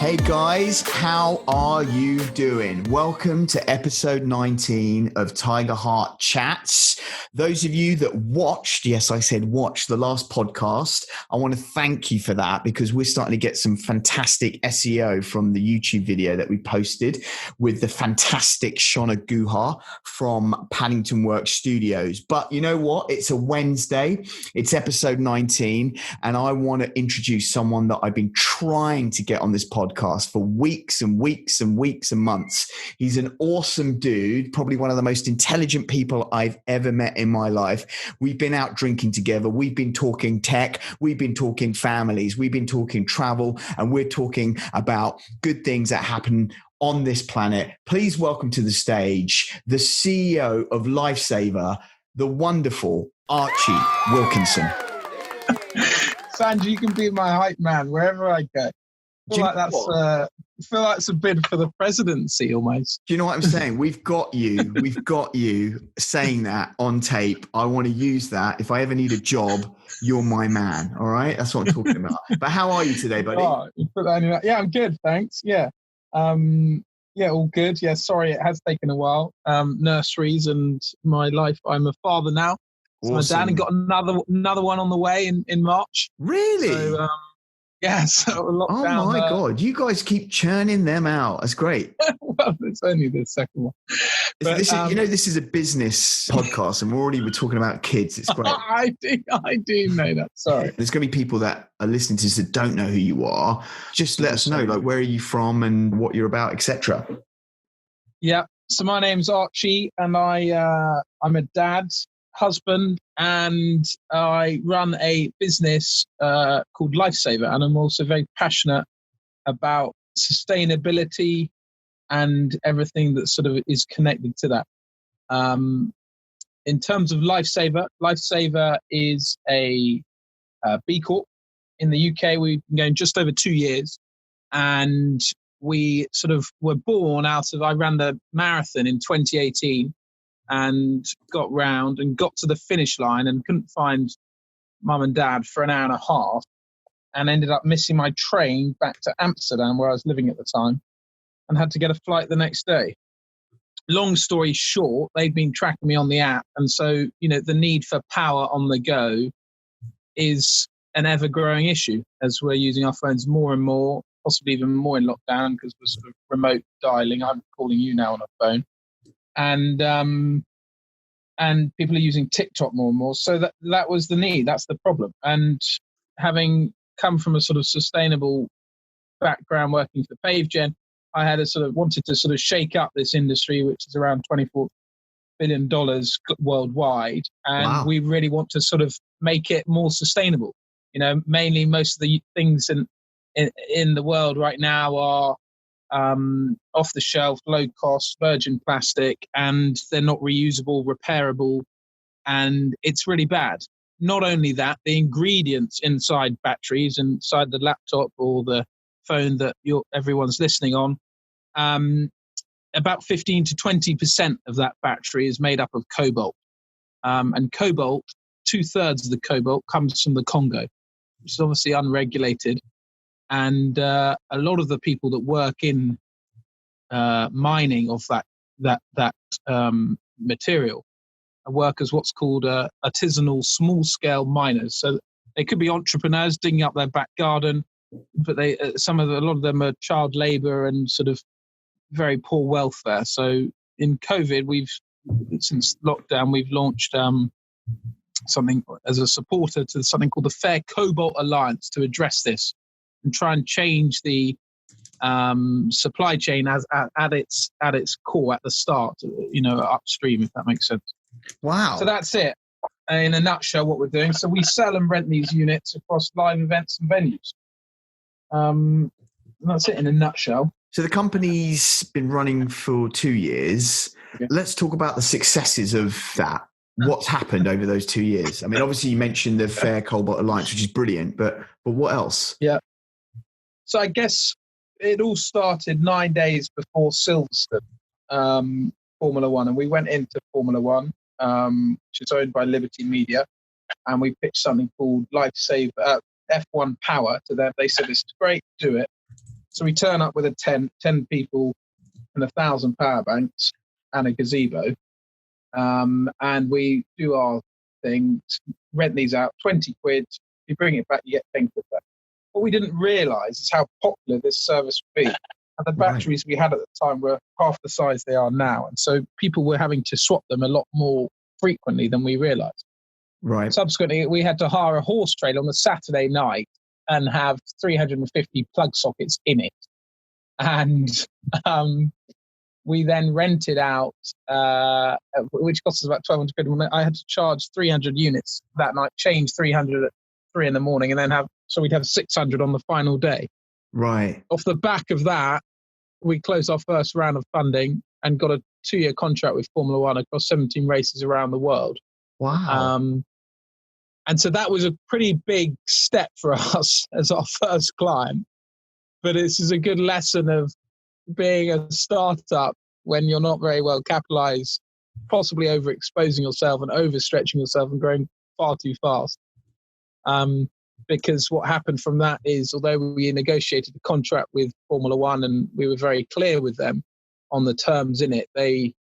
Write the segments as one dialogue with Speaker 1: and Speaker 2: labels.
Speaker 1: Hey guys, how are you doing? Welcome to episode 19 of Tiger Heart Chats. Those of you that watched, yes, I said watch the last podcast, I want to thank you for that because we're starting to get some fantastic SEO from the YouTube video that we posted with the fantastic Shona Guha from Paddington Works Studios. But you know what? It's a Wednesday. It's episode 19, and I want to introduce someone that I've been trying to get on this podcast for weeks and weeks and weeks and months. He's an awesome dude, probably one of the most intelligent people I've ever met in my life. We've been out drinking together. We've been talking tech. We've been talking families. We've been talking travel, and we're talking about good things that happen on this planet. Please welcome to the stage the CEO of Lifesaver, the wonderful Archie Wilkinson.
Speaker 2: Sanj, you can be my hype man wherever I go. I feel like that's a bid for the presidency almost.
Speaker 1: Do you know what I'm saying? We've got you saying that on tape. I want to use that. If I ever need a job, you're my man. All right? That's what I'm talking about. But how are you today, buddy?
Speaker 2: Yeah, I'm good. Thanks. Yeah. All good. Yeah. Sorry, it has taken a while. Nurseries and my life. I'm a father now. So awesome. My dad, and got another one on the way in March.
Speaker 1: Really?
Speaker 2: So, so a lot.
Speaker 1: Oh my God! You guys keep churning them out. That's great.
Speaker 2: Well, it's only the second one. But,
Speaker 1: this is a business podcast, and we're talking about kids. It's great.
Speaker 2: I do know that. Sorry.
Speaker 1: There's going to be people that are listening to this that don't know who you are. Just let us know, like, where are you from and what you're about, etc.
Speaker 2: Yeah. So my name's Archie, and I'm a dad, husband, and I run a business called Lifesaver, and I'm also very passionate about sustainability and everything that sort of is connected to that. In terms of Lifesaver is a B Corp. In the UK, we've been going just over 2 years, and we sort of were born out of, I ran the marathon in 2018 and got to the finish line and couldn't find mum and dad for an hour and a half, and ended up missing my train back to Amsterdam, where I was living at the time, and had to get a flight the next day. Long story short, they've been tracking me on the app, and so the need for power on the go is an ever-growing issue as we're using our phones more and more, possibly even more in lockdown because we're sort of remote dialing. I'm calling you now on a phone. And people are using TikTok more and more. So that was the need. That's the problem. And having come from a sort of sustainable background working for PaveGen, I had wanted to sort of shake up this industry, which is around $24 billion worldwide. And wow. We really want to sort of make it more sustainable. Mainly most of the things in the world right now are off the shelf, low cost, virgin plastic, and they're not reusable, repairable, and it's really bad. Not only that, the ingredients inside batteries, inside the laptop or the phone that everyone's listening on, about 15 to 20% of that battery is made up of cobalt. And cobalt, 2/3 of the cobalt comes from the Congo, which is obviously unregulated. And a lot of the people that work in mining of that material work as what's called artisanal small-scale miners. So they could be entrepreneurs digging up their back garden, but a lot of them are child labor and sort of very poor welfare. So in COVID, since lockdown, we've launched something as a supporter to something called the Fair Cobalt Alliance to address this and try and change the supply chain at its core at the start, upstream, if that makes sense.
Speaker 1: Wow.
Speaker 2: So that's it in a nutshell what we're doing. So we sell and rent these units across live events and venues. And that's it in a nutshell.
Speaker 1: So the company's been running for 2 years. Okay. Let's talk about the successes of that. What's happened over those 2 years? I mean, obviously you mentioned the Fair Cobalt Alliance, which is brilliant, but what else?
Speaker 2: Yeah. So I guess it all started 9 days before Silverstone, Formula One, and we went into Formula One, which is owned by Liberty Media, and we pitched something called Lifesaver F1 Power to them. They said, "This is great, do it." So we turn up with 10 people and 1,000 power banks and a gazebo. And we do our thing, rent these out, 20 quid. You bring it back, you get 10 quid back. What we didn't realise is how popular this service would be. And the batteries we had at the time were half the size they are now. And so people were having to swap them a lot more frequently than we realised.
Speaker 1: Right.
Speaker 2: Subsequently, we had to hire a horse trailer on a Saturday night and have 350 plug sockets in it. And we then rented out, which cost us about 1,200 quid. I had to charge 300 units that night, change 300 at 3 in the morning, and then we'd have 600 on the final day.
Speaker 1: Right.
Speaker 2: Off the back of that, we closed our first round of funding and got a 2-year contract with Formula One across 17 races around the world.
Speaker 1: Wow.
Speaker 2: And so that was a pretty big step for us as our first client. But this is a good lesson of being a startup when you're not very well capitalized, possibly overexposing yourself and overstretching yourself and growing far too fast. Because what happened from that is, although we negotiated the contract with Formula One and we were very clear with them on the terms in it, they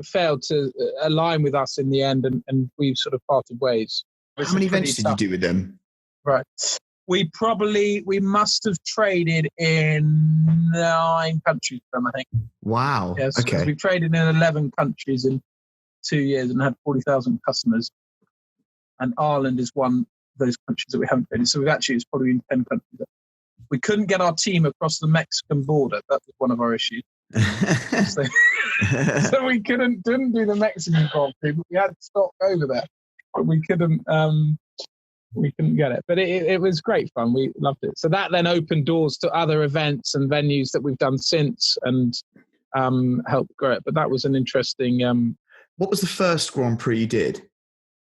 Speaker 2: failed to align with us in the end, and we sort of parted ways.
Speaker 1: How many events did you do with them?
Speaker 2: Right. We must have traded in 9 countries with them, I think.
Speaker 1: Wow.
Speaker 2: Yes.
Speaker 1: Okay.
Speaker 2: We traded in 11 countries in 2 years and had 40,000 customers. And Ireland is one of those countries that we haven't traded. So it's probably in 10 countries. We couldn't get our team across the Mexican border. That was one of our issues. So we didn't do the Mexican Grand Prix, but we had stock over there. But we couldn't get it. But it was great fun. We loved it. So that then opened doors to other events and venues that we've done since and helped grow it. But that was an interesting...
Speaker 1: What was the first Grand Prix you did?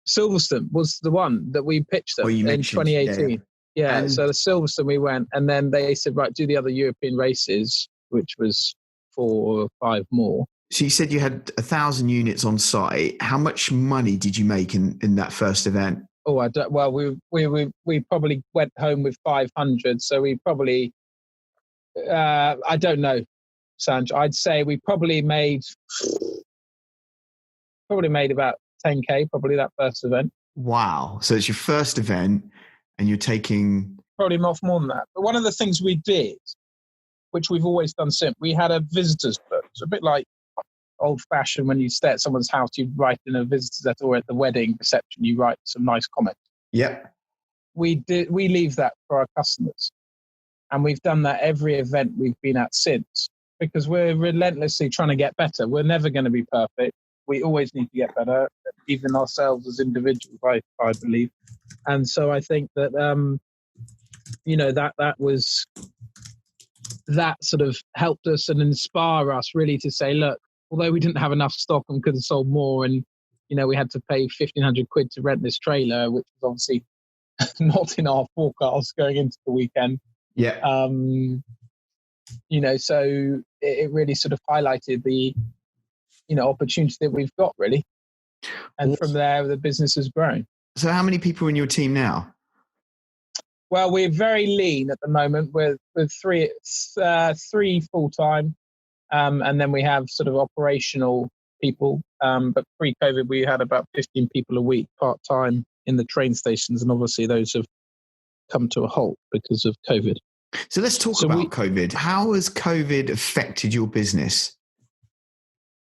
Speaker 2: Silverstone was the one that we pitched them in 2018. Yeah, so the Silverstone we went, and then they said, right, do the other European races, which was 4 or 5 more.
Speaker 1: So you said you had 1,000 units on site. How much money did you make in that first event?
Speaker 2: Oh, I don't. Well, we probably went home with 500. So we probably, I don't know, Sanj. I'd say we probably made about 10K, probably that first event.
Speaker 1: Wow. So it's your first event and you're taking...
Speaker 2: Probably more than that. But one of the things we did, which we've always done since, we had a visitor's book. It's a bit like old-fashioned when you stay at someone's house, you write in a visitor's letter, or at the wedding reception, you write some nice comments.
Speaker 1: Yep.
Speaker 2: We leave that for our customers. And we've done that every event we've been at since, because we're relentlessly trying to get better. We're never going to be perfect. We always need to get better, even ourselves as individuals, I believe. And so I think that, that sort of helped us and inspire us really to say, look, although we didn't have enough stock and could have sold more, and, we had to pay 1,500 quid to rent this trailer, which was obviously not in our forecast going into the weekend.
Speaker 1: Yeah.
Speaker 2: So it really sort of highlighted the, opportunity that we've got, really. And from there, the business has grown.
Speaker 1: So how many people are in your team now?
Speaker 2: Well, we're very lean at the moment with 3 full-time. And then we have sort of operational people. But pre-COVID, we had about 15 people a week part-time in the train stations. And obviously those have come to a halt because of COVID.
Speaker 1: So let's talk about COVID. How has COVID affected your business?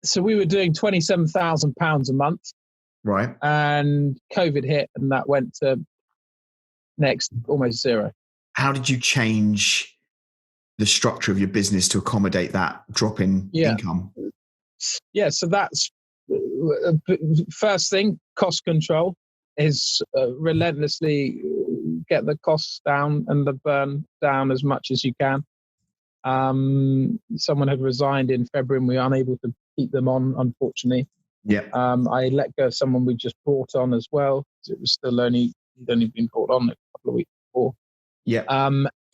Speaker 2: So we were doing £27,000 a month.
Speaker 1: Right.
Speaker 2: And COVID hit and that went to next almost zero.
Speaker 1: How did you change the structure of your business to accommodate that drop in income?
Speaker 2: Yeah, so that's first thing, cost control is relentlessly get the costs down and the burn down as much as you can. Someone had resigned in February and we were unable to keep them on, unfortunately.
Speaker 1: Yeah.
Speaker 2: I let go of someone we just brought on as well. It was still he'd only been brought on a couple of weeks before.
Speaker 1: Yeah.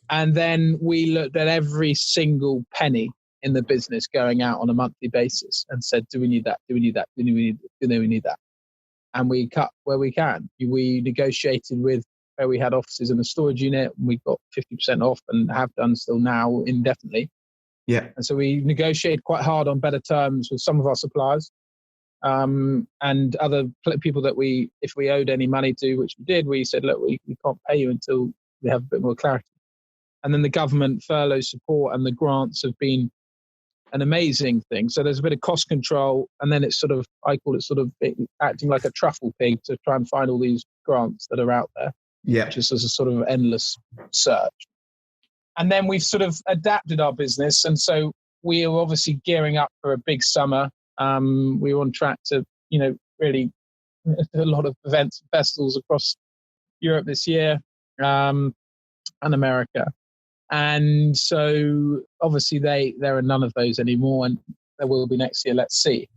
Speaker 2: And then we looked at every single penny in the business going out on a monthly basis and said, do we need that? Do we need that? Do we need that? And we cut where we can. We negotiated with where we had offices in a storage unit, and we got 50% off and have done still now indefinitely.
Speaker 1: Yeah.
Speaker 2: And so we negotiated quite hard on better terms with some of our suppliers, and other people that if we owed any money to, which we did, we said, look, we can't pay you until we have a bit more clarity. And then the government furlough support and the grants have been an amazing thing. So there's a bit of cost control, and then it's I call it acting like a truffle pig to try and find all these grants that are out there.
Speaker 1: Yeah.
Speaker 2: Just as a sort of endless search. And then we've sort of adapted our business. And so we are obviously gearing up for a big summer. We were on track to, really do a lot of events and festivals across Europe this year, and America. And so obviously there are none of those anymore, and there will be next year, let's see.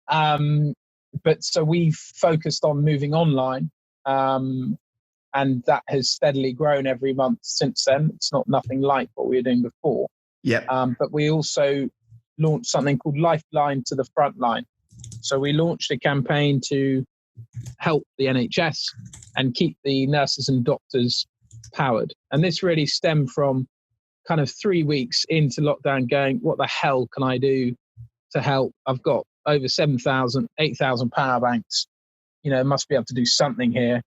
Speaker 2: But so we've focused on moving online, and that has steadily grown every month since then. It's nothing like what we were doing before.
Speaker 1: Yeah.
Speaker 2: But we also launched something called Lifeline to the Frontline. So we launched a campaign to help the NHS and keep the nurses and doctors powered. And this really stemmed from kind of 3 weeks into lockdown going, what the hell can I do to help? I've got over 8,000 power banks. Must be able to do something here.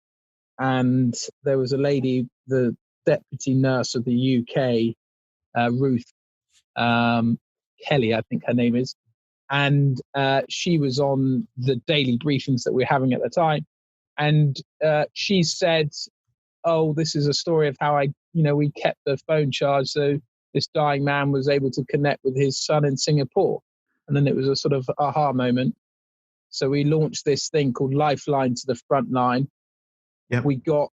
Speaker 2: And there was a lady, the deputy nurse of the UK, Ruth Kelly, I think her name is. And she was on the daily briefings that we were having at the time. And she said, oh, this is a story of how we kept the phone charged so this dying man was able to connect with his son in Singapore. And then it was a sort of aha moment. So we launched this thing called Lifeline to the Frontline.
Speaker 1: Yep.
Speaker 2: We got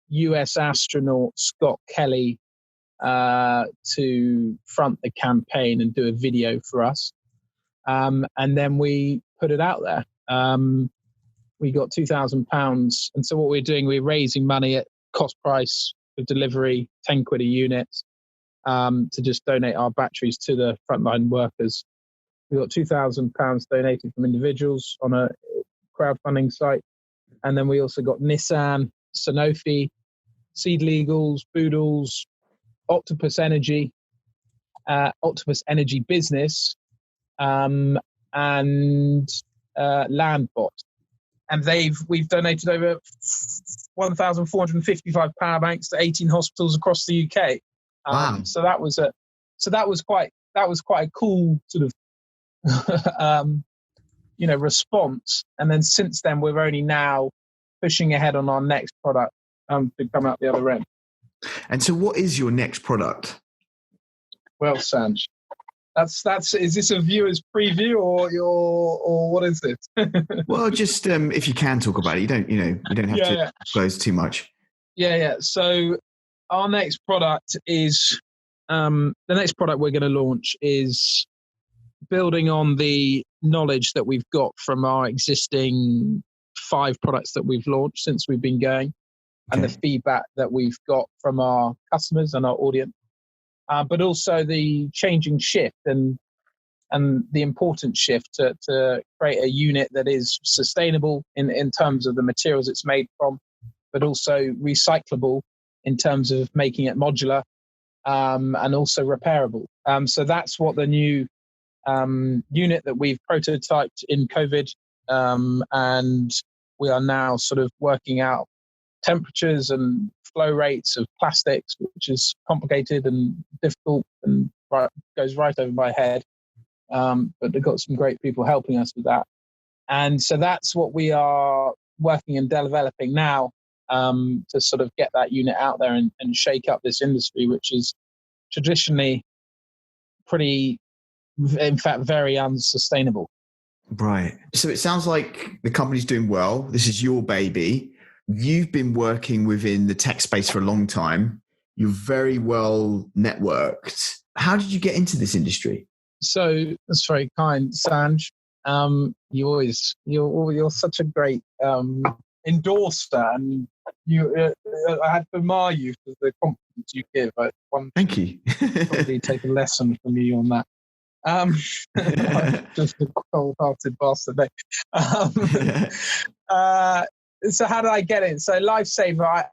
Speaker 2: US astronaut Scott Kelly to front the campaign and do a video for us. And then we put it out there. We got £2,000. And so what we're doing, we're raising money at cost price of delivery, 10 quid a unit, to just donate our batteries to the frontline workers. We got £2,000 donated from individuals on a crowdfunding site. And then we also got Nissan, Sanofi, Seed Legals, Boodles, Octopus Energy Business, and Landbot. And we've donated over 1,455 power banks to 18 hospitals across the UK.
Speaker 1: Wow.
Speaker 2: So that was quite a cool sort of response. And then since then, we're only now pushing ahead on our next product to come out the other end.
Speaker 1: And so what is your next product?
Speaker 2: Well, Sanj, that's is this a viewer's preview or what is it?
Speaker 1: Well, just if you can talk about it, you don't have to disclose too much.
Speaker 2: Yeah. So our next product is the next product we're going to launch is building on the knowledge that we've got from our existing 5 products that we've launched since we've been going, and the feedback that we've got from our customers and our audience, but also the changing shift and the important shift to create a unit that is sustainable in terms of the materials it's made from, but also recyclable in terms of making it modular, and also repairable. So that's what the new unit that we've prototyped in COVID, and we are now sort of working out temperatures and flow rates of plastics, which is complicated and difficult and goes right over my head. But they've got some great people helping us with that. And so that's what we are working and developing now, to sort of get that unit out there and shake up this industry, which is traditionally pretty, in fact, very unsustainable.
Speaker 1: Right. So it sounds like the company's doing well. This is your baby. You've been working within the tech space for a long time. You're very well networked. How did you get into this industry?
Speaker 2: So that's very kind, Sanj. You're such a great endorser, and I had to admire you for the confidence you give.
Speaker 1: Thank you.
Speaker 2: Probably take a lesson from you on that. Just a cold-hearted bastard. So how did I get in? So Lifesaver,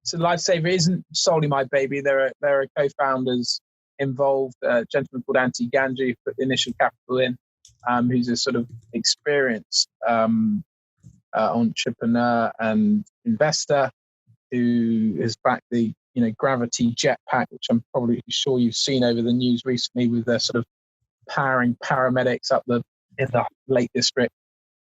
Speaker 2: so Lifesaver isn't solely my baby. There are co-founders involved. A gentleman called Antti Ganji put the initial capital in, who's a sort of experienced entrepreneur and investor who has backed the Gravity jetpack, which I'm probably sure you've seen over the news recently, with their sort of powering paramedics up in the Lake District.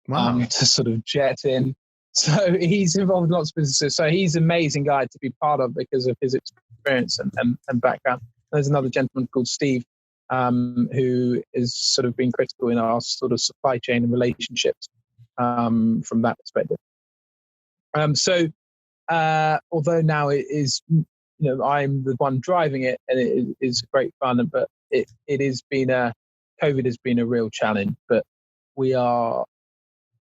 Speaker 1: Wow.
Speaker 2: To sort of jet in. So he's involved in lots of businesses. So he's an amazing guy to be part of because of his experience and background. There's another gentleman called Steve, who has sort of been critical in our sort of supply chain and relationships from that perspective. So although now it is, I'm the one driving it, and it is great fun, but it has been COVID has been a real challenge, but we are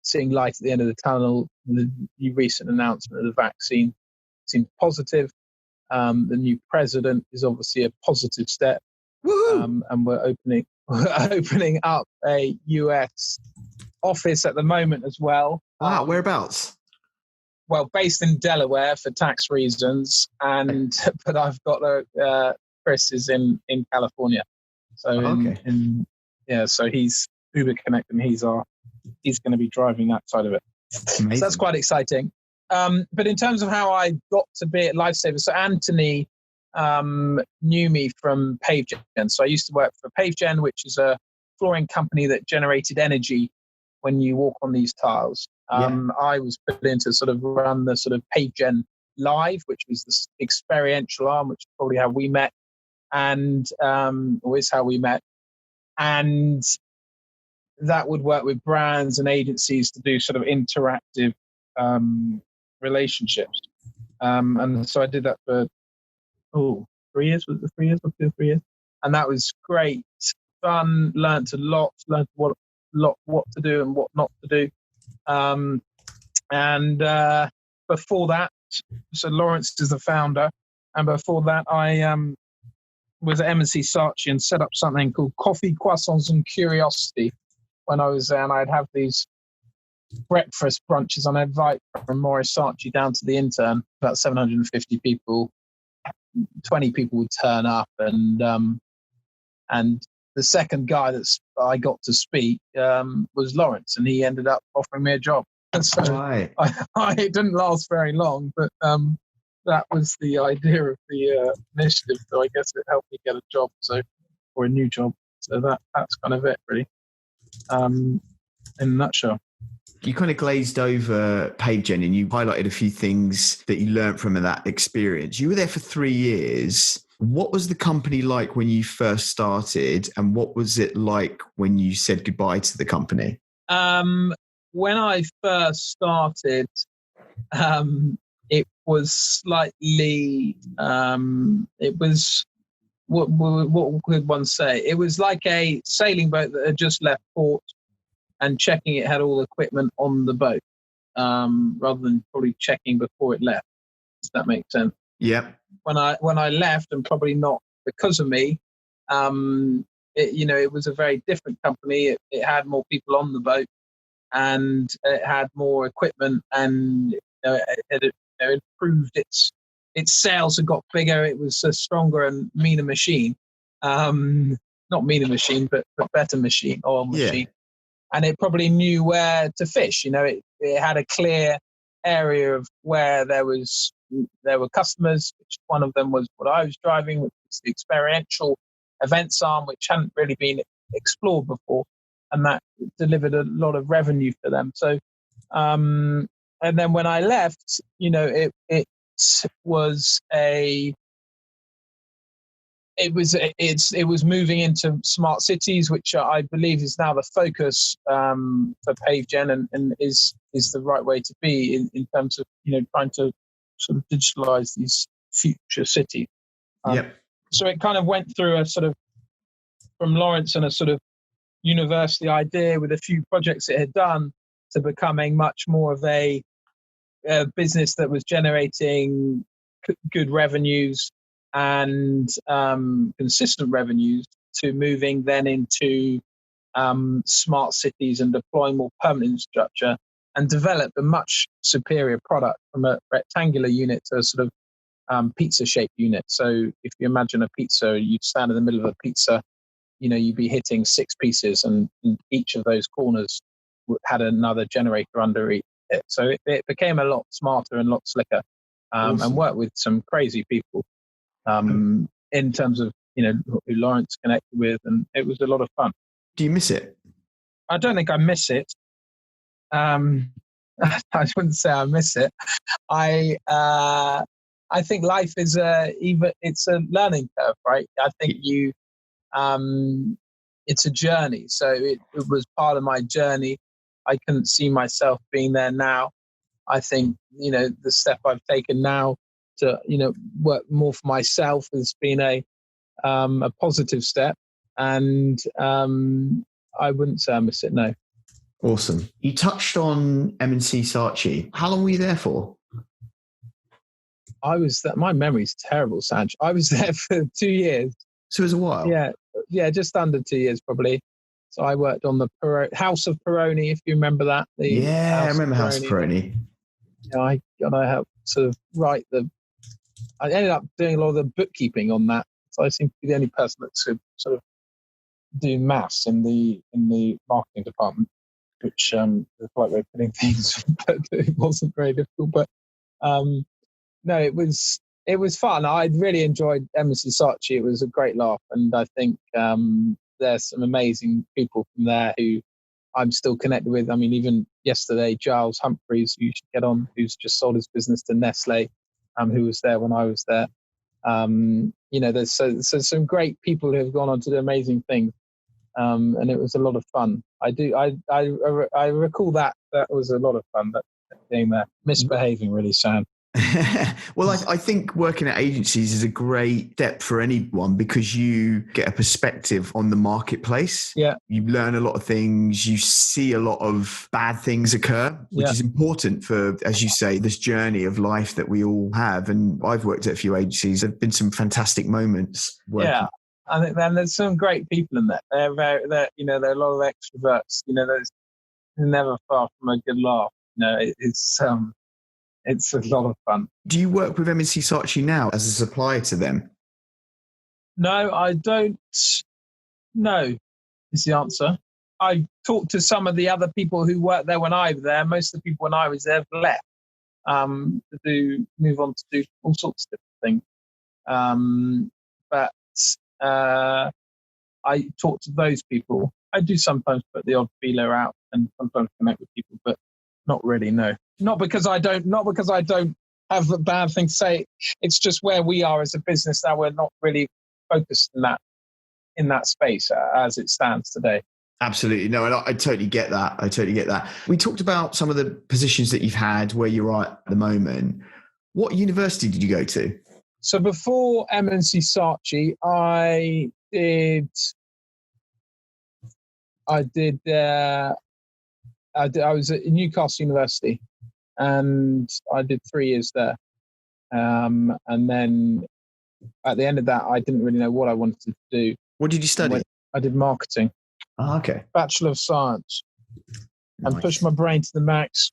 Speaker 2: seeing light at the end of the tunnel. The recent announcement of the vaccine seems positive. The new president is obviously a positive step. And we're opening up a US office at the moment as well.
Speaker 1: Wow, whereabouts?
Speaker 2: Well, based in Delaware for tax reasons, but I've got Chris is in California. So so he's Uber connected, and he's going to be driving that side of it.
Speaker 1: Amazing.
Speaker 2: So that's quite exciting. But in terms of how I got to be at Lifesaver, so Anthony knew me from PaveGen. So I used to work for PaveGen, which is a flooring company that generated energy when you walk on these tiles. I was put in to sort of run the sort of PaveGen Live, which was this experiential arm, which is probably how we met, and or is how we met. And that would work with brands and agencies to do sort of interactive relationships. And so I did that for 3 years. Was it 3 years? 3 years. And that was great fun. Learned a lot. Learned what to do and what not to do. And before that, so Lawrence is the founder. And before that, I was at M&C Saatchi and set up something called Coffee, Croissants and Curiosity. When I was there, and I'd have these breakfast brunches, and I'd invite from Morris Saatchi down to the intern, about 750 people. 20 people would turn up, and the second guy that I got to speak was Lawrence, and he ended up offering me a job. And so
Speaker 1: right.
Speaker 2: it didn't last very long, but that was the idea of the initiative. So I guess it helped me get a job, or a new job. So that's kind of it, really. In a nutshell.
Speaker 1: You kind of glazed over PaveGen, and you highlighted a few things that you learned from that experience. You were there for 3 years. What was the company like when you first started, and what was it like when you said goodbye to the company?
Speaker 2: When I first started, it was slightly, it was, what could one say? It was like a sailing boat that had just left port, and checking it had all the equipment on the boat, rather than probably checking before it left. Does that make sense?
Speaker 1: Yeah.
Speaker 2: When I left, and probably not because of me, it was a very different company. It had more people on the boat, and it had more equipment, and it improved its sales had got bigger. It was a stronger and meaner machine. Not meaner machine, but better machine, oil machine. Yeah. And it probably knew where to fish. It had a clear area of where there were customers, which one of them was what I was driving, which was the experiential events arm, which hadn't really been explored before, and that delivered a lot of revenue for them. So, and then when I left, it was moving into smart cities, which I believe is now the focus for PaveGen, and is the right way to be in terms of trying to sort of digitalize these future cities. So it kind of went through a sort of, from Lawrence and a sort of university idea with a few projects it had done, to becoming much more of a business that was generating good revenues and consistent revenues, to moving then into smart cities and deploying more permanent infrastructure. and developed a much superior product from a rectangular unit to a sort of pizza-shaped unit. So if you imagine a pizza, you'd stand in the middle of a pizza, you'd be hitting 6 pieces, and each of those corners had another generator under it. So it became a lot smarter and a lot slicker,
Speaker 1: Awesome.
Speaker 2: and worked with some crazy people in terms of, who Lawrence connected with, and it was a lot of fun.
Speaker 1: Do you miss it?
Speaker 2: I don't think I miss it. I wouldn't say I miss it. I think life is it's a learning curve, right? I think it's a journey. So it was part of my journey. I couldn't see myself being there now. I think, the step I've taken now to, work more for myself has been a positive step. And I wouldn't say I miss it, no.
Speaker 1: Awesome. You touched on M&C Saatchi. How long were you there for?
Speaker 2: I was there. My memory's terrible, Sanj. I was there for 2 years.
Speaker 1: So it was a while.
Speaker 2: Yeah, just under 2 years probably. So I worked on the House of Peroni, if you remember that.
Speaker 1: I remember House of Peroni.
Speaker 2: I helped sort of write I ended up doing a lot of the bookkeeping on that. So I seem to be the only person that could sort of do maths in the marketing department, which is a polite way of putting things, but it wasn't very difficult. But no, it was fun. I really enjoyed M&C Saatchi. It was a great laugh, and I think there's some amazing people from there who I'm still connected with. I mean, even yesterday, Giles Humphreys, who you should get on, who's just sold his business to Nestle, who was there when I was there. There's so some great people who have gone on to do amazing things, and it was a lot of fun. I recall that was a lot of fun. That being there, misbehaving really, Sam.
Speaker 1: Well, I think working at agencies is a great step for anyone because you get a perspective on the marketplace.
Speaker 2: Yeah.
Speaker 1: You learn a lot of things. You see a lot of bad things occur, which is important for, as you say, this journey of life that we all have. And I've worked at a few agencies. There have been some fantastic moments.
Speaker 2: Yeah. I think there's some great people in there. They're there are a lot of extroverts. There's never far from a good laugh. It's a lot of fun.
Speaker 1: Do you work with M&C Saatchi now as a supplier to them?
Speaker 2: No, I don't. No, is the answer. I talked to some of the other people who worked there when I was there. Most of the people when I was there have left to move on to do all sorts of different things. But I talk to those people. I do sometimes put the odd feeler out and sometimes connect with people, but not really, no. Not because I don't have a bad thing to say. It's just where we are as a business now. We're not really focused in that space as it stands today.
Speaker 1: Absolutely. No, and I totally get that. We talked about some of the positions that you've had where you're at the moment. What university did you go to?
Speaker 2: So before M&C Saatchi, I was at Newcastle University, and I did 3 years there. And then at the end of that, I didn't really know what I wanted to do.
Speaker 1: What did you study?
Speaker 2: I did marketing.
Speaker 1: Oh, okay.
Speaker 2: Bachelor of Science.
Speaker 1: Nice.
Speaker 2: And pushed my brain to the max.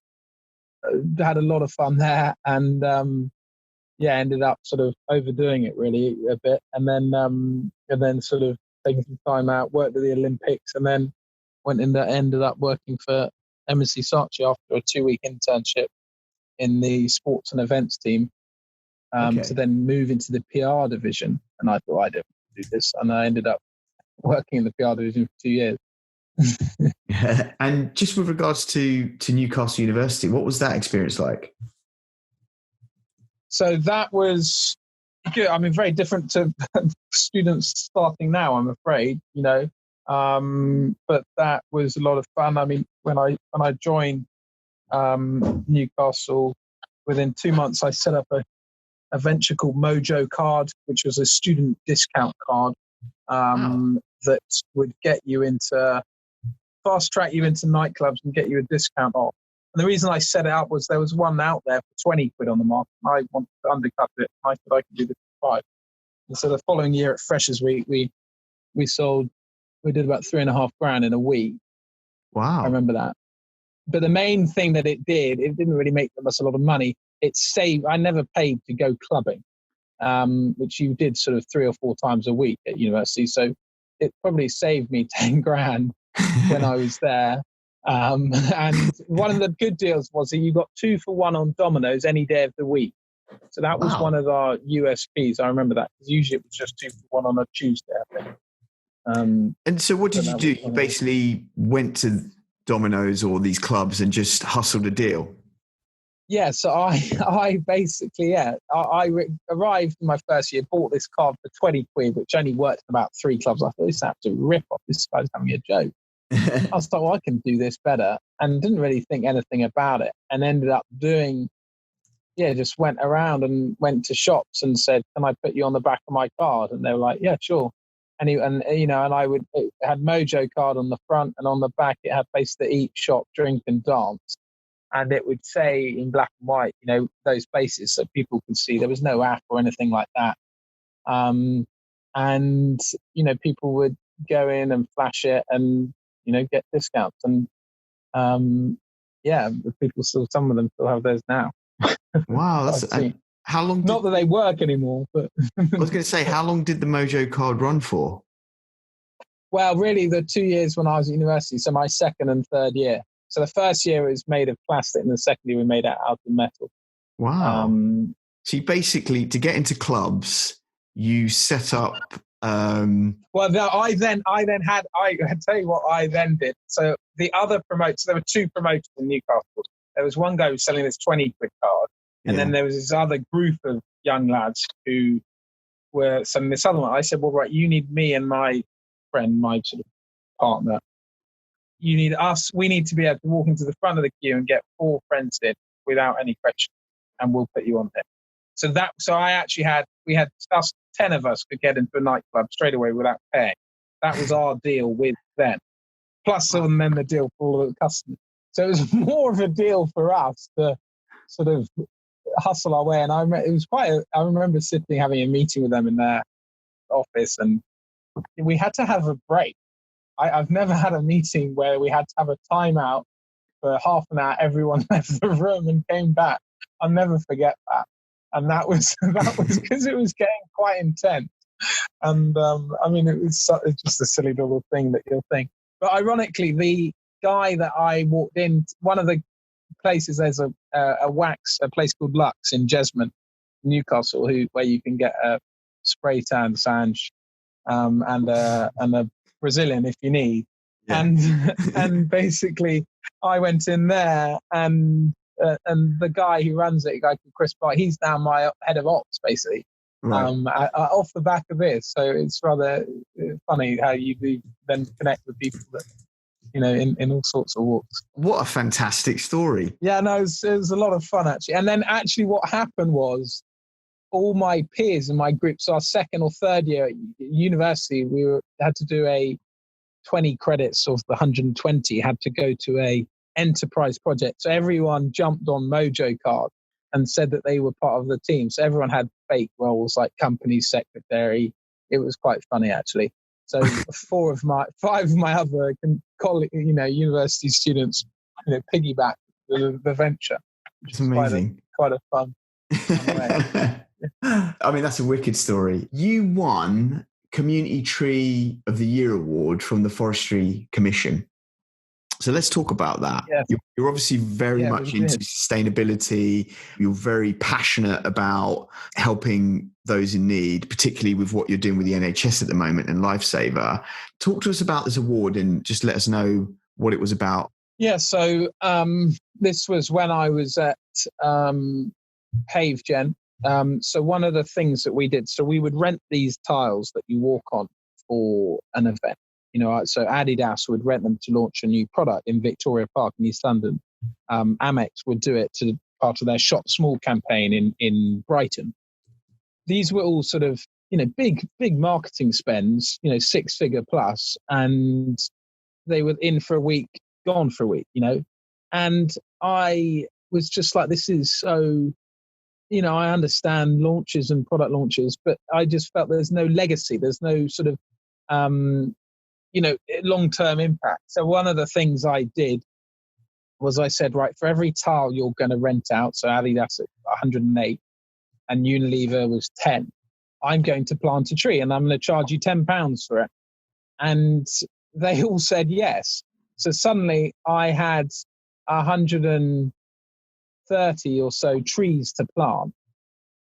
Speaker 2: Had a lot of fun there, and ended up sort of overdoing it really a bit, and then sort of taking some time out, worked at the Olympics, and then ended up working for M&C Saatchi after a 2-week internship in the sports and events team, to then move into the PR division. And I thought, I don't do this, and I ended up working in the PR division for 2 years.
Speaker 1: And just with regards to Newcastle University, what was that experience like?
Speaker 2: So that was good. I mean, very different to students starting now, I'm afraid, but that was a lot of fun. I mean, when I joined Newcastle, within 2 months, I set up a venture called Mojo Card, which was a student discount card that would get you fast track you into nightclubs and get you a discount off. And the reason I set it up was there was one out there for 20 quid on the market. I wanted to undercut it. I said I could do this for 5. And so the following year at Freshers Week, we did about 3.5 grand in a week.
Speaker 1: Wow.
Speaker 2: I remember that. But the main thing that it didn't really make us a lot of money. It saved. I never paid to go clubbing, which you did sort of 3 or 4 times a week at university. So it probably saved me 10 grand when I was there. And one of the good deals was that you got 2 for 1 on Domino's any day of the week. So that was one of our USPs. I remember that, because usually it was just 2 for 1 on a Tuesday, I think.
Speaker 1: And so what did you do? You basically went to Domino's or these clubs and just hustled a deal?
Speaker 2: Yeah, so I basically, I arrived in my first year, bought this card for 20 quid, which only worked in about 3 clubs. I thought, this is an absolute rip-off. This guy's having a joke. I was like, well, I can do this better, and didn't really think anything about it, and ended up doing, just went around and went to shops and said, can I put you on the back of my card? And they were like, yeah, sure. And it had Mojo card on the front, and on the back it had place to eat, shop, drink and dance. And it would say in black and white, those places so people could see. There was no app or anything like that. And people would go in and flash it and, get discounts. And the people some of them still have those now.
Speaker 1: Wow. How long?
Speaker 2: Not that they work anymore, but
Speaker 1: I was going to say, how long did the Mojo card run for?
Speaker 2: Well, really, the 2 years when I was at university, so my second and third year. So the first year was made of plastic, and the second year we made it out of metal.
Speaker 1: Wow. So you basically, to get into clubs, you set up.
Speaker 2: Well, no, I tell you what I then did. So the other promoters, there were 2 promoters in Newcastle. There was one guy who was selling this 20 quid card. And then there was this other group of young lads who were selling this other one. I said, well, right, you need me and my friend, my sort of partner. You need us. We need to be able to walk into the front of the queue and get 4 friends in without any question, and we'll put you on there. So I actually we had us, 10 of us could get into a nightclub straight away without paying. That was our deal with them. Plus, and then the deal for all of the customers. So it was more of a deal for us to sort of hustle our way. And I remember having a meeting with them in their office, and we had to have a break. I've never had a meeting where we had to have a timeout for half an hour. Everyone left the room and came back. I'll never forget that. And that was because it was getting quite intense. And it's just a silly little thing that you'll think. But ironically, the guy that I walked in, one of the places, there's a place called Lux in Jesmond, Newcastle, where you can get a spray tan Sanj and a Brazilian if you need. Yeah. And basically I went in there, and the guy who runs it, a guy called Chris Bright, he's now my head of ops basically. Right. Off the back of this. So it's rather funny how you do then connect with people that in all sorts of walks.
Speaker 1: What a fantastic story.
Speaker 2: Yeah, no, it was a lot of fun actually. And then actually what happened was, all my peers in my group, so our second or third year at university, we had to do a 20 credits of the 120, had to go to a enterprise project. So everyone jumped on Mojo card and said that they were part of the team. So everyone had fake roles like company secretary. It was quite funny actually. So 5 of my other colleague, university students, piggybacked the venture.
Speaker 1: It's amazing.
Speaker 2: Quite a fun way.
Speaker 1: I mean, that's a wicked story. You won Community Tree of the Year award from the Forestry Commission. So let's talk about that. Yes. You're obviously very much into sustainability. You're very passionate about helping those in need, particularly with what you're doing with the NHS at the moment and Lifesaver. Talk to us about this award and just let us know what it was about.
Speaker 2: Yeah, so this was when I was at PaveGen. So one of the things that we did, so we would rent these tiles that you walk on for an event. So Adidas would rent them to launch a new product in Victoria Park in East London. Amex would do it to part of their Shop Small campaign in Brighton. These were all sort of, big marketing spends, 6-figure plus, and they were in for a week, gone for a week, And I was just like, this is so... I understand launches and product launches, but I just felt there's no legacy. There's no sort of, long-term impact. So one of the things I did was I said, right, for every tile you're going to rent out, so Adidas at 108 and Unilever was 10, I'm going to plant a tree and I'm going to charge you £10 for it. And they all said yes. So suddenly I had 130 or so trees to plant,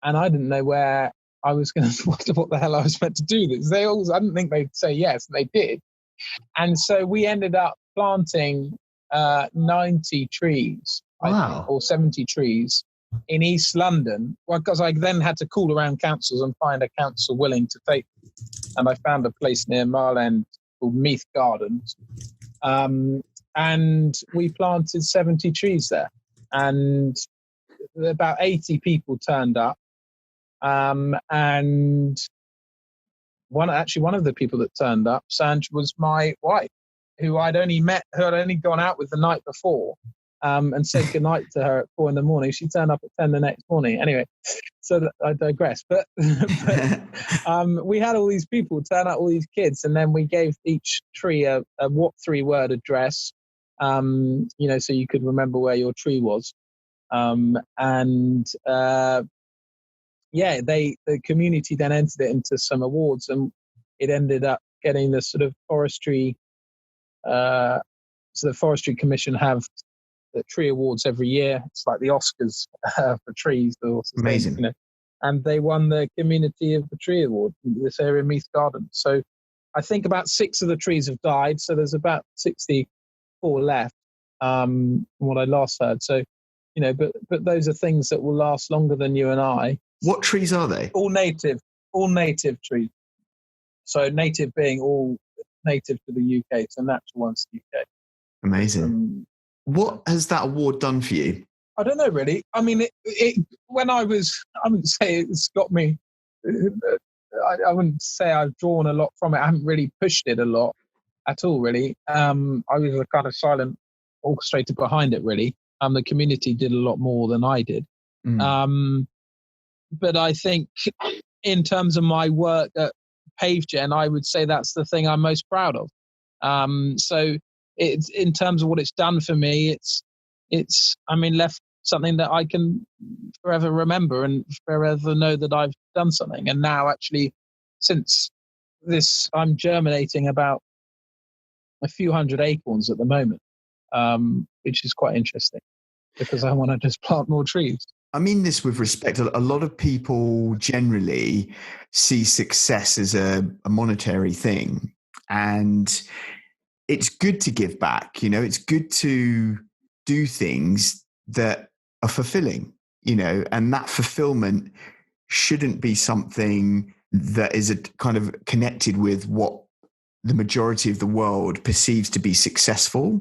Speaker 2: and I didn't know where I was going to, what the hell I was meant to do this. I didn't think they'd say yes, and they did. And so we ended up planting 90 trees,
Speaker 1: Wow.
Speaker 2: I think, or 70 trees in East London. Well, because I then had to call around councils and find a council willing to take. And I found a place near Mile End called Meath Gardens. And we planted 70 trees there. And about 80 people turned up. And one of the people that turned up, Sanj, was my wife, who I'd only gone out with the night before, and said goodnight to her at 4 a.m. She turned up at 10 the next morning. Anyway, so I digress. But we had all these people turn out, all these kids, and then we gave each tree a 3-word address, so you could remember where your tree was. The community then entered it into some awards, and it ended up getting the sort of forestry. So the Forestry Commission have the tree awards every year. It's like the Oscars for trees.
Speaker 1: Amazing.
Speaker 2: And they won the Community of the Tree Award in this area, Meath Garden. So I think about 6 of the trees have died. So there's about 64 left, from what I last heard. So, but those are things that will last longer than you and I.
Speaker 1: What trees are they?
Speaker 2: All native trees. So native being all native to the UK, so natural ones to the UK.
Speaker 1: Amazing. What has that award done for you?
Speaker 2: I don't know, really. I mean, I wouldn't say it's got me, I wouldn't say I've drawn a lot from it. I haven't really pushed it a lot at all, really. I was a kind of silent orchestrator behind it, really. The community did a lot more than I did. But I think in terms of my work at PaveGen, I would say that's the thing I'm most proud of. So it's, in terms of what it's done for me, it's left something that I can forever remember and forever know that I've done something. And now actually, since this, I'm germinating about a few hundred acorns at the moment, which is quite interesting because I want to just plant more trees.
Speaker 1: I mean this with respect. A lot of people generally see success as a monetary thing, and it's good to give back. It's good to do things that are fulfilling, and that fulfillment shouldn't be something that is kind of connected with what the majority of the world perceives to be successful.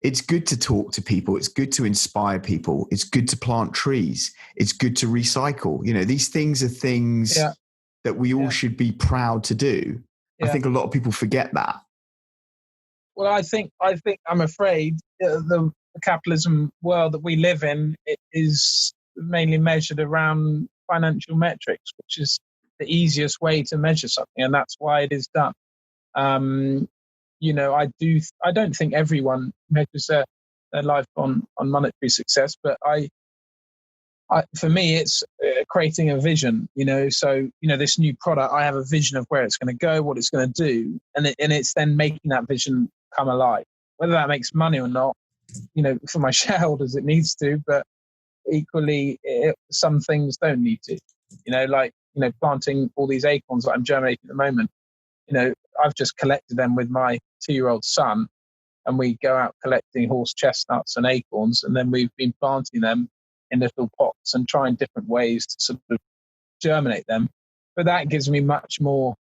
Speaker 1: It's good to talk to people. It's good to inspire people. It's good to plant trees. It's good to recycle. These things are things that we all should be proud to do. I think a lot of people forget that.
Speaker 2: Well, I think I'm afraid the capitalism world that we live in, it is mainly measured around financial metrics, which is the easiest way to measure something, and that's why it is done. I don't think everyone measures their life on monetary success, but for me, it's creating a vision, so, this new product, I have a vision of where it's going to go, what it's going to do. And it's then making that vision come alive, whether that makes money or not, for my shareholders, it needs to, but equally, some things don't need to, planting all these acorns that I'm germinating at the moment. I've just collected them with my 2-year-old son, and we go out collecting horse chestnuts and acorns, and then we've been planting them in little pots and trying different ways to sort of germinate them. But that gives me much more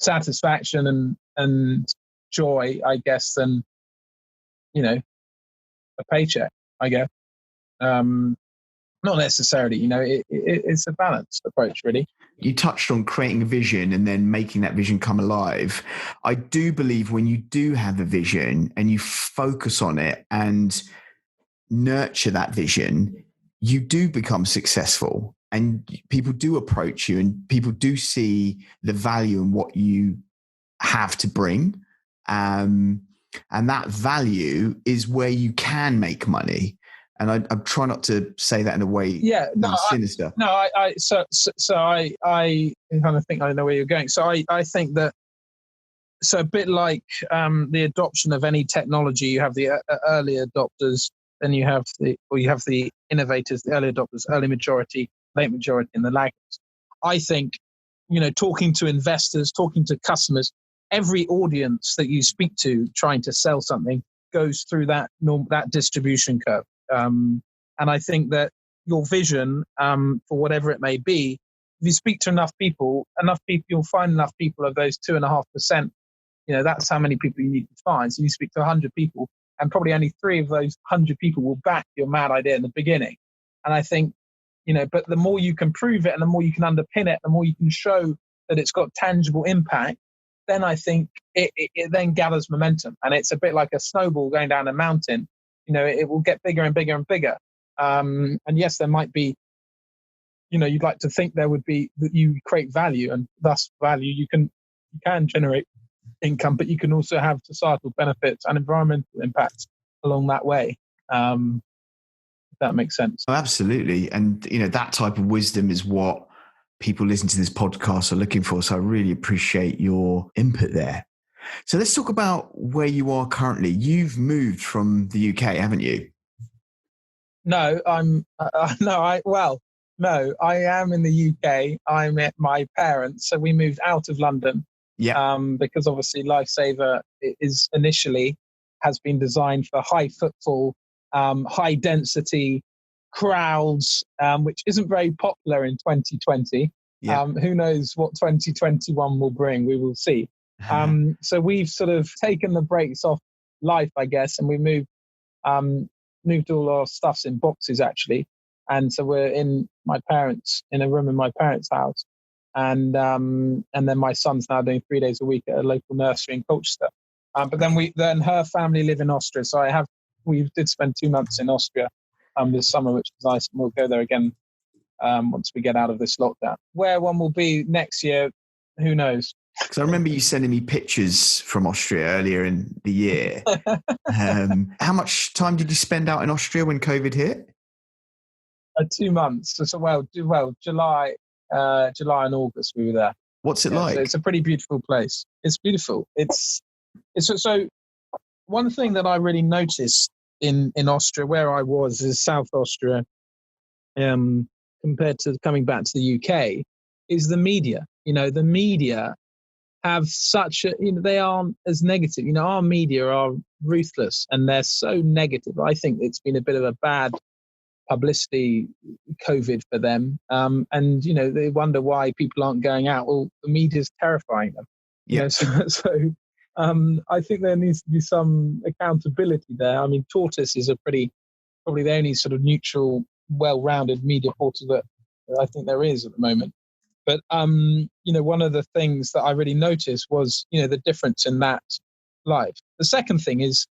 Speaker 2: satisfaction and joy, I guess, than, a paycheck, I guess. Not necessarily, it's a balanced approach, really.
Speaker 1: You touched on creating a vision and then making that vision come alive. I do believe when you do have a vision and you focus on it and nurture that vision, you do become successful, and people do approach you and people do see the value in what you have to bring. And that value is where you can make money. And I'm trying not to say that in a way sinister.
Speaker 2: I kind of think I know where you're going. So I think that, so a bit like the adoption of any technology, you have the early adopters, then you have the innovators, the early adopters, early majority, late majority, and the laggers. I think, talking to investors, talking to customers, every audience that you speak to trying to sell something goes through that distribution curve. And I think that your vision, for whatever it may be, if you speak to enough people, you'll find enough people of those 2.5%. That's how many people you need to find. So you speak to 100 people, and probably only 3 of those 100 people will back your mad idea in the beginning. And I think, but the more you can prove it and the more you can underpin it, the more you can show that it's got tangible impact, then I think it then gathers momentum. And it's a bit like a snowball going down a mountain. It will get bigger and bigger and bigger. And yes, there might be, you'd like to think there would be, that you create value, and thus value you can generate income, but you can also have societal benefits and environmental impacts along that way. If that makes sense.
Speaker 1: Oh, absolutely. And, that type of wisdom is what people listening to this podcast are looking for. So I really appreciate your input there. So let's talk about where you are currently. You've moved from the UK, haven't you?
Speaker 2: No, I am in the UK. I'm at my parents. So we moved out of London.
Speaker 1: Yeah.
Speaker 2: Because obviously Lifesaver has been designed for high footfall, high density crowds, which isn't very popular in 2020.
Speaker 1: Yeah.
Speaker 2: Who knows what 2021 will bring? We will see. So we've sort of taken the brakes off life, I guess, and we moved all our stuffs in boxes actually. And so we're in a room in my parents' house. And then my son's now doing 3 days a week at a local nursery in Colchester. But then her family live in Austria. So we did spend 2 months in Austria this summer, which was nice. And we'll go there again once we get out of this lockdown. Where one will be next year, who knows?
Speaker 1: Because I remember you sending me pictures from Austria earlier in the year. How much time did you spend out in Austria when COVID hit?
Speaker 2: 2 months. So July and August we were there.
Speaker 1: What's it like?
Speaker 2: So it's a pretty beautiful place. It's beautiful. It's so one thing that I really noticed in Austria, where I was, is South Austria, compared to coming back to the UK, is the media. The media have they aren't as negative. Our media are ruthless and they're so negative. I think it's been a bit of a bad publicity, COVID, for them. And, they wonder why people aren't going out. Well, the media's terrifying them.
Speaker 1: Yeah.
Speaker 2: I think there needs to be some accountability there. I mean, Tortoise is probably the only sort of neutral, well-rounded media portal that I think there is at the moment. But, one of the things that I really noticed was, the difference in that life. The second thing is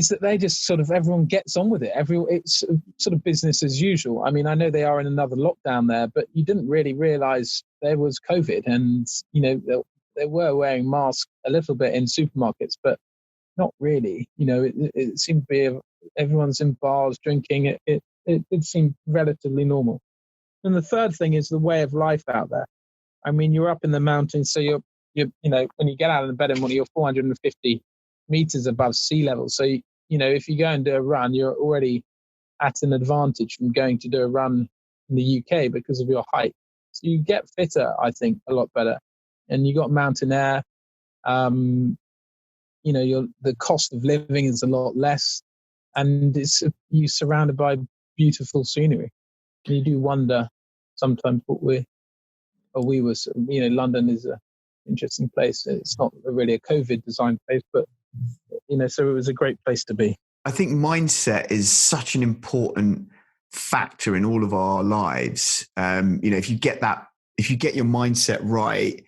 Speaker 2: that they just sort of, everyone gets on with it. It's sort of business as usual. I mean, I know they are in another lockdown there, but you didn't really realize there was COVID, and, they were wearing masks a little bit in supermarkets, but not really. It seemed to be everyone's in bars drinking. It did seem relatively normal. And the third thing is the way of life out there. I mean, you're up in the mountains, so you're when you get out of the bed in the morning, you're 450 meters above sea level. So, if you go and do a run, you're already at an advantage from going to do a run in the UK because of your height. So you get fitter, I think, a lot better. And you got mountain air. The cost of living is a lot less, and you're surrounded by beautiful scenery. And you do wonder sometimes London is an interesting place. It's not really a COVID designed place, but so it was a great place to be.
Speaker 1: I think mindset is such an important factor in all of our lives. If you get your mindset right,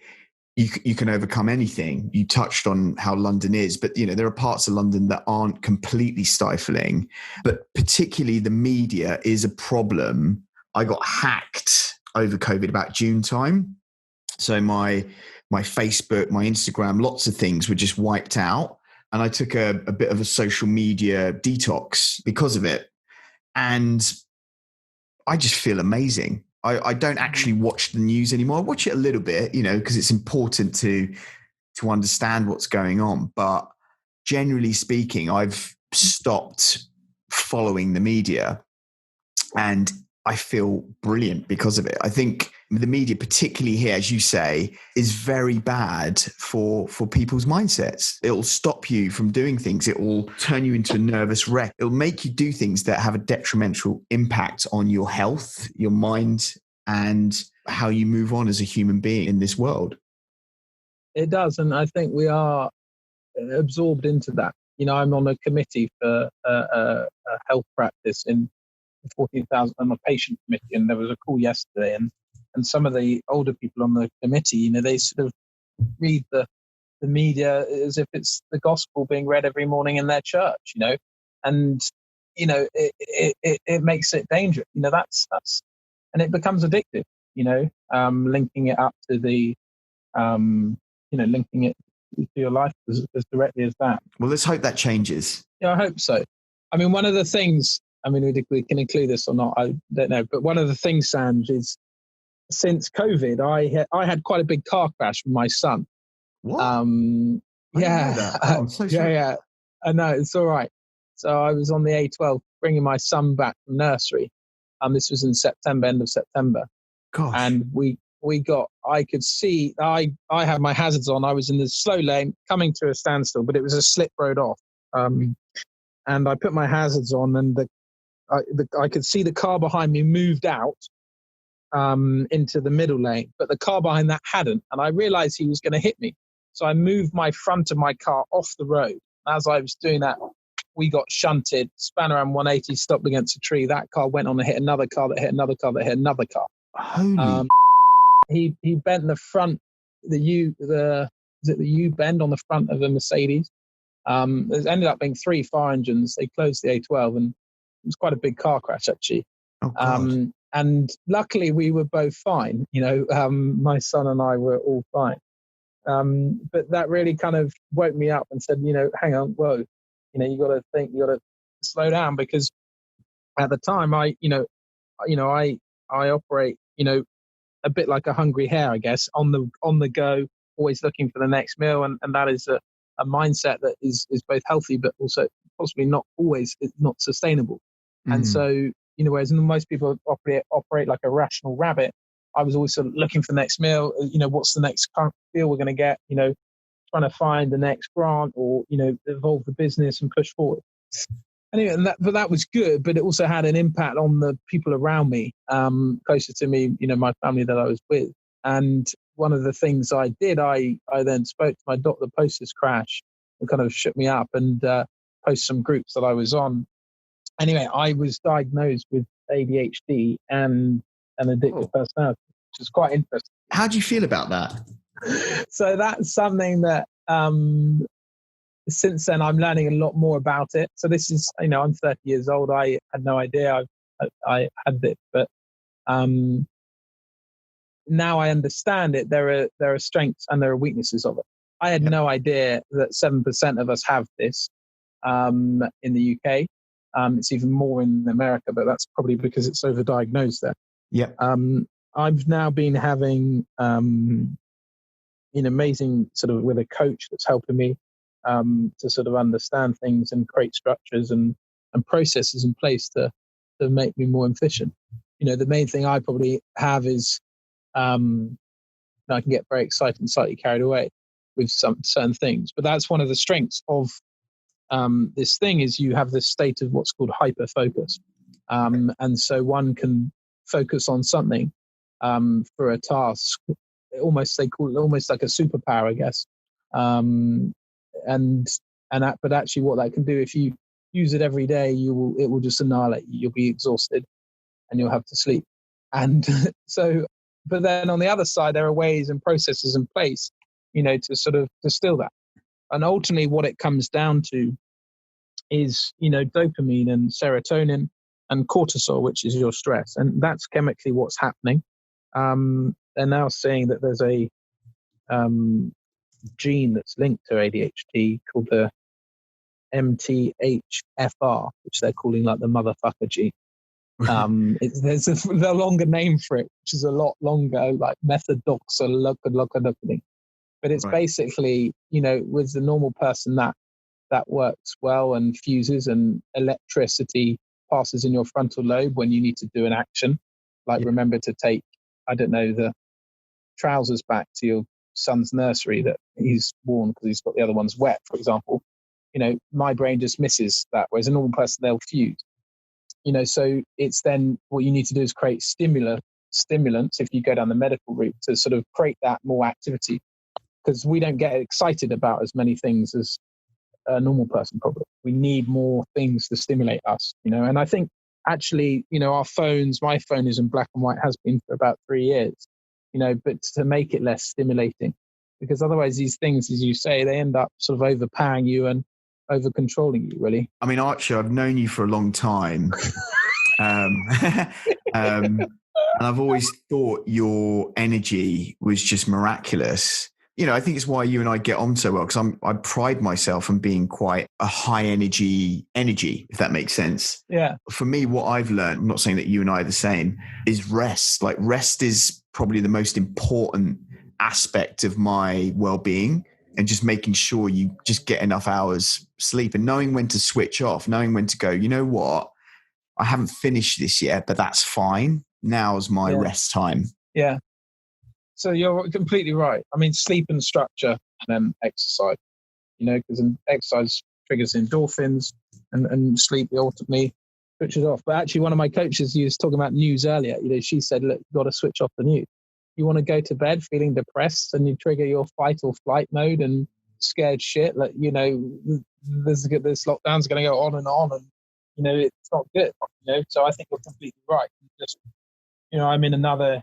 Speaker 1: you can overcome anything. You touched on how London is, but there are parts of London that aren't completely stifling, but particularly the media is a problem. I got hacked over COVID about June time. So my Facebook, my Instagram, lots of things were just wiped out. and I took a bit of a social media detox because of it. And I just feel amazing. I don't actually watch the news anymore. I watch it a little bit, because it's important to understand what's going on. But generally speaking, I've stopped following the media, and I feel brilliant because of it. I think the media, particularly here, as you say, is very bad for people's mindsets. It'll stop you from doing things. It will turn you into a nervous wreck. It'll make you do things that have a detrimental impact on your health, your mind, and how you move on as a human being in this world.
Speaker 2: It does. And I think we are absorbed into that. I'm on a committee for a health practice in 14,000. I'm a patient committee, and there was a call yesterday, and some of the older people on the committee, they sort of read the media as if it's the gospel being read every morning in their church, and it makes it dangerous. That's and it becomes addictive. Linking it up to the linking it to your life as directly as that.
Speaker 1: Well, let's hope that changes.
Speaker 2: Yeah, I hope so. I mean, one of the things, we can include this or not, I don't know, but one of the things, Sanj, is since COVID, I had quite a big car crash with my son.
Speaker 1: What?
Speaker 2: Yeah.
Speaker 1: Oh, I'm so sorry.
Speaker 2: Yeah. I know, it's all right. So I was on the A12 bringing my son back from nursery. This was in September, end of September.
Speaker 1: Gosh.
Speaker 2: And I could see, I had my hazards on. I was in the slow lane coming to a standstill, but it was a slip road off. And I put my hazards on, and I could see the car behind me moved out into the middle lane, but the car behind that hadn't. And I realized he was going to hit me. So I moved my front of my car off the road. As I was doing that, we got shunted, span around 180, stopped against a tree. That car went on to hit another car that hit another car that hit another car.
Speaker 1: Holy.
Speaker 2: He bent the front, the U bend on the front of a Mercedes. It ended up being 3 fire engines. They closed the A12, and it was quite a big car crash, actually.
Speaker 1: Oh, God.
Speaker 2: And luckily, we were both fine. My son and I were all fine. But that really kind of woke me up and said, hang on, whoa, you got to think, you got to slow down, because at the time, I operate, a bit like a hungry hare, I guess, on the go, always looking for the next meal, and that is a mindset that is both healthy but also possibly not always not sustainable. And so, whereas most people operate like a rational rabbit, I was always sort of looking for the next meal. What's the next deal we're going to get? Trying to find the next grant, or evolve the business and push forward. Anyway, but that was good, but it also had an impact on the people around me, closer to me, my family that I was with. And one of the things I did, I then spoke to my doctor post this crash, and kind of shook me up, and post some groups that I was on. Anyway, I was diagnosed with ADHD and an addictive personality, which is quite interesting.
Speaker 1: How do you feel about that?
Speaker 2: So that's something that since then I'm learning a lot more about it. So this is, I'm 30 years old. I had no idea I had it, but now I understand it. There are strengths and there are weaknesses of it. I had no idea that 7% of us have this in the UK. It's even more in America, but that's probably because it's overdiagnosed there.
Speaker 1: Yeah.
Speaker 2: I've now been having amazing sort of with a coach that's helping me to sort of understand things and create structures and processes in place to make me more efficient. The main thing I probably have is I can get very excited and slightly carried away with some certain things, but that's one of the strengths of this thing is you have this state of what's called hyper focus, and so one can focus on something for a task. They call it almost like a superpower, I guess. But actually, what that can do, if you use it every day, it will just annihilate you. You'll be exhausted, and you'll have to sleep. And so, but then on the other side, there are ways and processes in place, to sort of distill that. And ultimately, what it comes down to is, dopamine and serotonin and cortisol, which is your stress, and that's chemically what's happening. They're now saying that there's a gene that's linked to ADHD called the MTHFR, which they're calling like the motherfucker G. There's a longer name for it, which is a lot longer, like methodoxologically. But it's basically, with the normal person that works well and fuses, and electricity passes in your frontal lobe when you need to do an action. Like remember to take, I don't know, the trousers back to your son's nursery that he's worn because he's got the other ones wet, for example. My brain just misses that, whereas a normal person, they'll fuse. So it's then what you need to do is create stimulants if you go down the medical route to sort of create that more activity, because we don't get excited about as many things as a normal person probably. We need more things to stimulate us, and I think actually, our phones, my phone is in black and white, has been for about 3 years, but to make it less stimulating, because otherwise these things, as you say, they end up sort of overpowering you and over controlling you, really.
Speaker 1: I mean, Archie, I've known you for a long time. And I've always thought your energy was just miraculous. I think it's why you and I get on so well, because I pride myself on being quite a high energy, if that makes sense.
Speaker 2: Yeah.
Speaker 1: For me, what I've learned, I'm not saying that you and I are the same, is rest. Like rest is probably the most important aspect of my well-being, and just making sure you just get enough hours sleep and knowing when to switch off, knowing when to go, you know what, I haven't finished this yet, but that's fine. Now's my rest time.
Speaker 2: Yeah. So you're completely right. I mean, sleep and structure, and then exercise, because exercise triggers endorphins, and sleep ultimately switches off. But actually, one of my coaches, you was talking about news earlier, she said, look, you've got to switch off the news. You want to go to bed feeling depressed and you trigger your fight or flight mode and scared shit, like, this lockdown's going to go on, and it's not good, so I think you're completely right. Just, I'm in another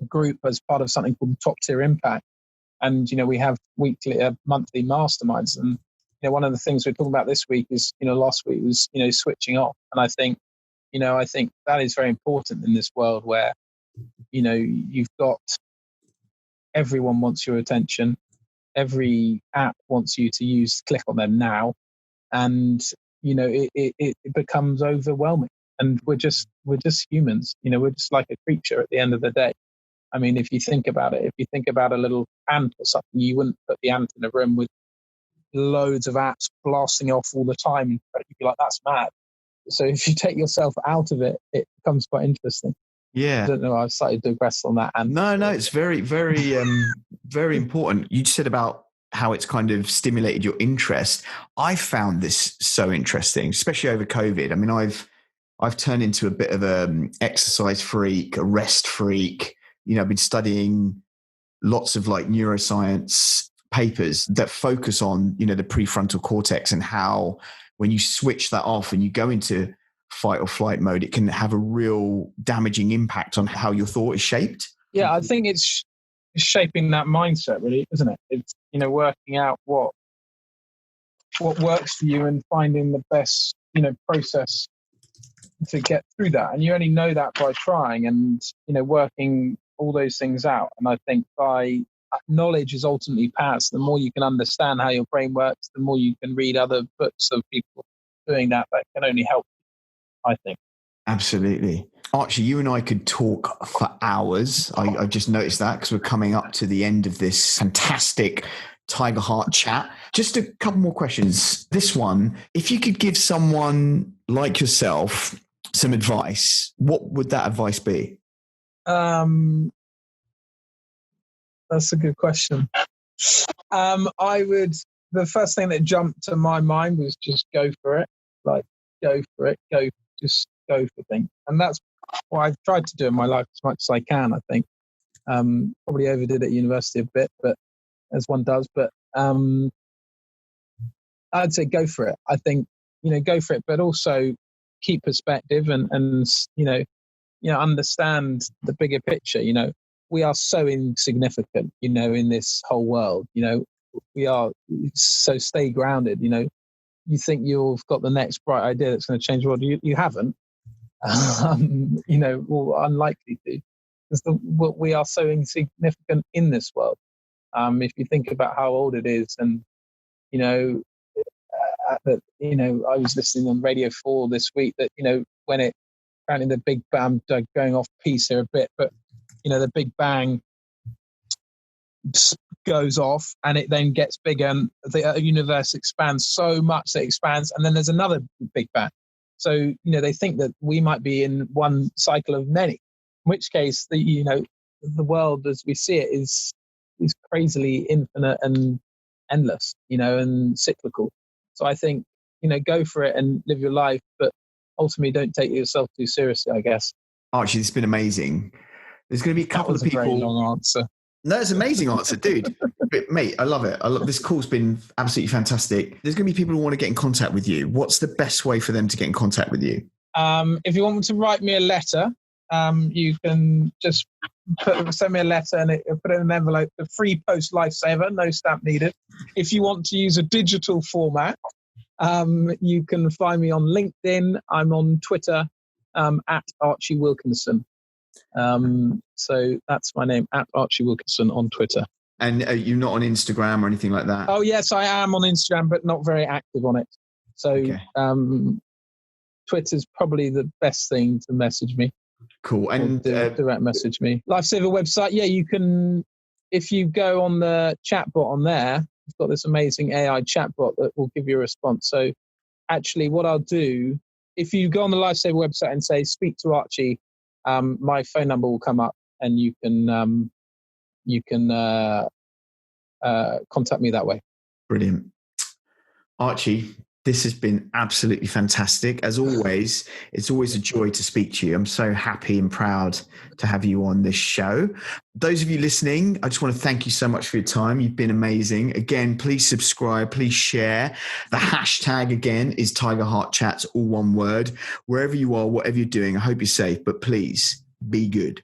Speaker 2: group as part of something called Top Tier Impact, and we have monthly masterminds, and one of the things we're talking about this week is, last week was switching off, and I think that is very important in this world where you've got, everyone wants your attention, every app wants you to click on them now, and it becomes overwhelming, and we're just humans, we're just like a creature at the end of the day. I mean, if you think about it, if you think about a little ant or something, you wouldn't put the ant in a room with loads of apps blasting off all the time. You'd be like, that's mad. So if you take yourself out of it, it becomes quite interesting.
Speaker 1: Yeah.
Speaker 2: I don't know. I've started to digress on that.
Speaker 1: No, it's very, very, very important. You said about how it's kind of stimulated your interest. I found this so interesting, especially over COVID. I mean, I've turned into a bit of a exercise freak, a rest freak. I've been studying lots of like neuroscience papers that focus on, the prefrontal cortex, and how when you switch that off and you go into fight or flight mode, it can have a real damaging impact on how your thought is shaped.
Speaker 2: Yeah, I think it's shaping that mindset, really, isn't it? It's, working out what works for you and finding the best, process to get through that. And you only know that by trying and, working all those things out. And I think by knowledge is ultimately power. So the more you can understand how your brain works, the more you can read other books of people doing that can only help, I think.
Speaker 1: Absolutely. Archie, you and I could talk for hours. I've just noticed that because we're coming up to the end of this fantastic Tiger Heart chat. Just a couple more questions. This one, if you could give someone like yourself some advice, what would that advice be?
Speaker 2: That's a good question. The first thing that jumped to my mind was just go for it. Like, just go for things. And that's what I've tried to do in my life as much as I can, I think. Probably overdid at university a bit, but as one does, but I'd say go for it. I think, go for it, but also keep perspective and understand the bigger picture. We are so insignificant, in this whole world. We are, so stay grounded. You think you've got the next bright idea that's going to change the world. You haven't. Unlikely to, because we are so insignificant in this world. If you think about how old it is, and fact that, I was listening on Radio 4 this week that, when apparently the Big Bang, going off piece here a bit, but, the Big Bang goes off and it then gets bigger and the universe expands so much that it expands, and then there's another Big Bang. So, they think that we might be in one cycle of many, in which case, the world as we see it is crazily infinite and endless, and cyclical. So I think, go for it and live your life, but ultimately don't take yourself too seriously, I guess.
Speaker 1: Archie, this has been amazing. There's going to be a couple of people.
Speaker 2: That was a very long answer.
Speaker 1: No, it's an amazing answer, dude. But, mate, I love it. This call's been absolutely fantastic. There's going to be people who want to get in contact with you. What's the best way for them to get in contact with you?
Speaker 2: If you want to write me a letter, you can just send me a letter and put it in an envelope. The free post Lifesaver, no stamp needed. If you want to use a digital format, you can find me on LinkedIn. I'm on Twitter at Archie Wilkinson. So that's my name, at Archie Wilkinson on Twitter.
Speaker 1: And you're not on Instagram or anything like that?
Speaker 2: Oh, yes, I am on Instagram, but not very active on it. So okay. Twitter's probably the best thing to message me.
Speaker 1: Cool. And
Speaker 2: direct message me. Lifesaver website, yeah, you can, if you go on the chatbot on there, we've got this amazing AI chatbot that will give you a response. So actually what I'll do, if you go on the Lifesaver website and say, speak to Archie, my phone number will come up and you can contact me that way.
Speaker 1: Brilliant. Archie, this has been absolutely fantastic. As always, it's always a joy to speak to you. I'm so happy and proud to have you on this show. Those of you listening, I just want to thank you so much for your time. You've been amazing. Again, please subscribe, please share. The hashtag again is Tiger Heart Chats, all one word. Wherever you are, whatever you're doing, I hope you're safe, but please be good.